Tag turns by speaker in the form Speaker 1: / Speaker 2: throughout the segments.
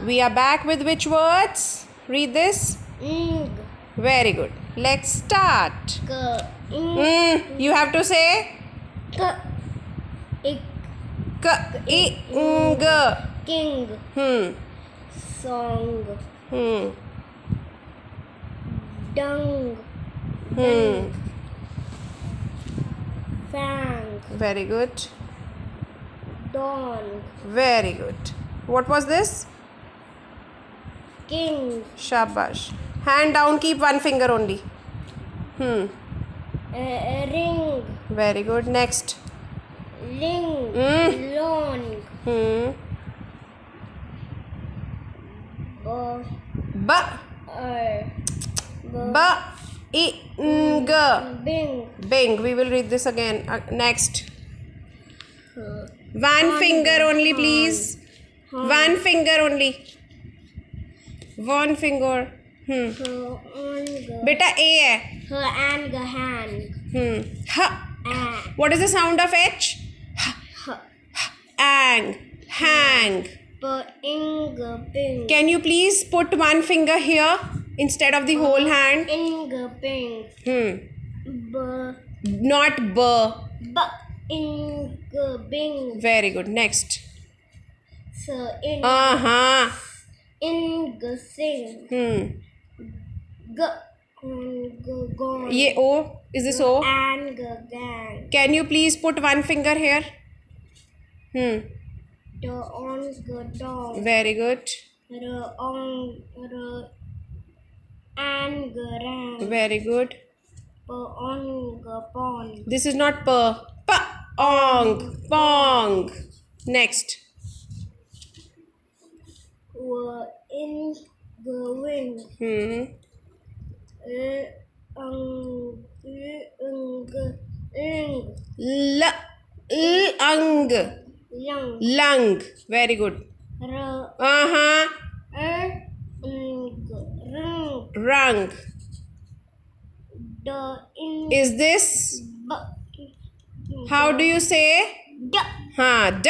Speaker 1: We are back with which words? Read this.
Speaker 2: Ing.
Speaker 1: Very good. Let's start. You have to say
Speaker 2: K. Ik.
Speaker 1: ing.
Speaker 2: King. Song. Dung. Fang.
Speaker 1: Very good.
Speaker 2: Dawn.
Speaker 1: Very good. What was this?
Speaker 2: King.
Speaker 1: Shabash. Hand down, keep one finger only.
Speaker 2: Ring.
Speaker 1: Very good. Next.
Speaker 2: Ling. Long.
Speaker 1: Ba. Ba. Ing.
Speaker 2: Bing.
Speaker 1: Bing. We will read this again. Next. One finger only, please. One finger only. One finger. Beta A hai.
Speaker 2: Her and the hand.
Speaker 1: Ha. What is the sound of H? Ang. Hang.
Speaker 2: Ping.
Speaker 1: Can you please put one finger here instead of the whole hand?
Speaker 2: Ping.
Speaker 1: Not B.
Speaker 2: Bing.
Speaker 1: Very good. Next.
Speaker 2: Sing. Gone.
Speaker 1: Ye O. Is this O?
Speaker 2: And gang.
Speaker 1: Can you please put one finger here?
Speaker 2: Dog.
Speaker 1: Very good.
Speaker 2: And rang.
Speaker 1: Very good.
Speaker 2: Pond.
Speaker 1: This is not P. Ong. Pong. Next.
Speaker 2: Were in the wind.
Speaker 1: Ang.
Speaker 2: Young.
Speaker 1: Lung. Very good. Rung. Is this? How do you say?
Speaker 2: D.
Speaker 1: D.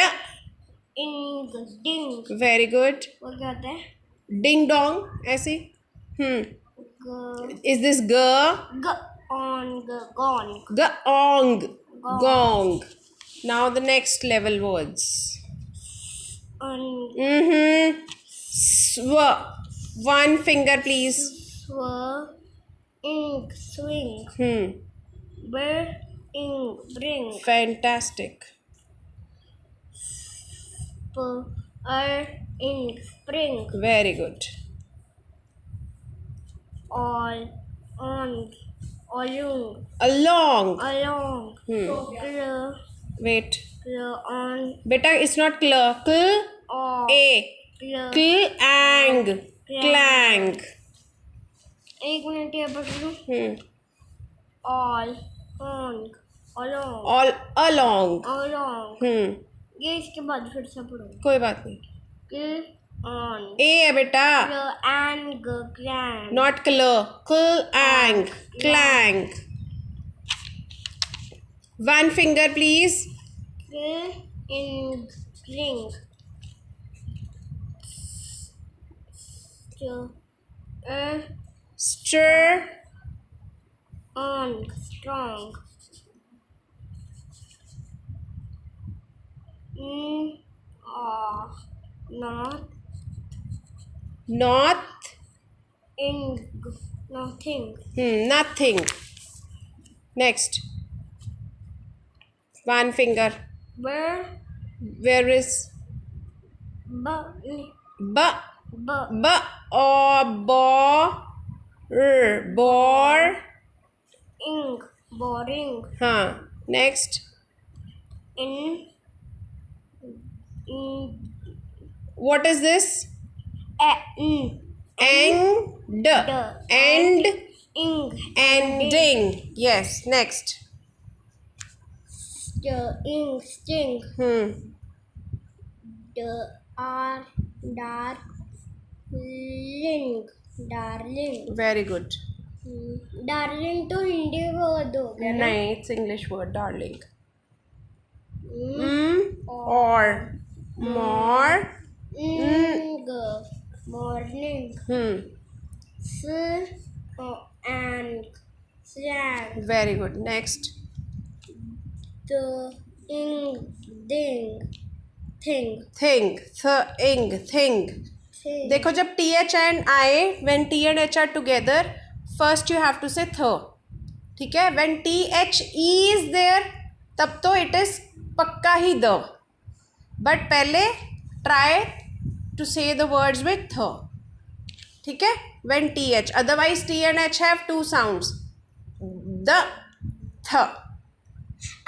Speaker 2: Ding.
Speaker 1: Very good.
Speaker 2: what got that?
Speaker 1: Ding dong. ऐसे. Is this G?
Speaker 2: Gone.
Speaker 1: Gong. Gong. Now the next level words. Sw. One finger, please.
Speaker 2: Ink. Swing. Bring.
Speaker 1: Fantastic.
Speaker 2: Ink. Spring.
Speaker 1: Very good.
Speaker 2: Along.
Speaker 1: Along. Wait.
Speaker 2: On.
Speaker 1: Beta, it's not cl. Cl. A. Clang. Clang.
Speaker 2: एक minute ये पढ़ लूँ. All along. ये इसके बाद फिर से पढ़ो.
Speaker 1: कोई बात नहीं.
Speaker 2: On.
Speaker 1: A है बेटा.
Speaker 2: And clang.
Speaker 1: Not cl. Clang. Clang. One finger, please.
Speaker 2: In ring.
Speaker 1: Stir.
Speaker 2: On. Strong.
Speaker 1: Not.
Speaker 2: Nothing.
Speaker 1: Nothing. Next. One finger. Where is? Or bore.
Speaker 2: Boring.
Speaker 1: Next. What is this? End. Ending. Yes. Next.
Speaker 2: Sting. Darling.
Speaker 1: Very good.
Speaker 2: Darling तो Hindi word हो गया ना?
Speaker 1: नहीं, it's English word, darling. Or more.
Speaker 2: And slang.
Speaker 1: Very good. Next.
Speaker 2: The ding thing.
Speaker 1: Think. Thing. Thing. देखो जब th and I, when t and h are together, first you have to say th. ठीक है. When th is there, तब तो it is पक्का ही the. But पहले try to say the words with th. ठीक है. When th, otherwise t and h have two sounds. The, th.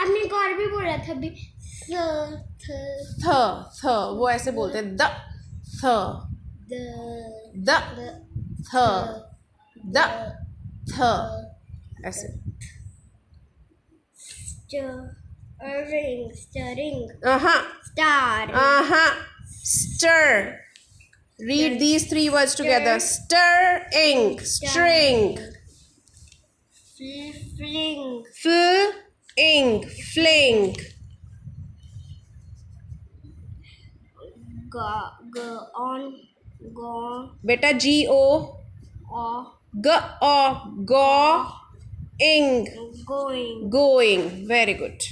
Speaker 2: आपने एक और भी बोला था अभी
Speaker 1: थ वो ऐसे बोलते हैं द थ द थ द थ ऐसे
Speaker 2: stirring
Speaker 1: uh-huh
Speaker 2: star
Speaker 1: stir. Read these three words together. Stirring, string.
Speaker 2: fling
Speaker 1: Fling.
Speaker 2: go
Speaker 1: बेटा go go ing
Speaker 2: going
Speaker 1: going. Very good.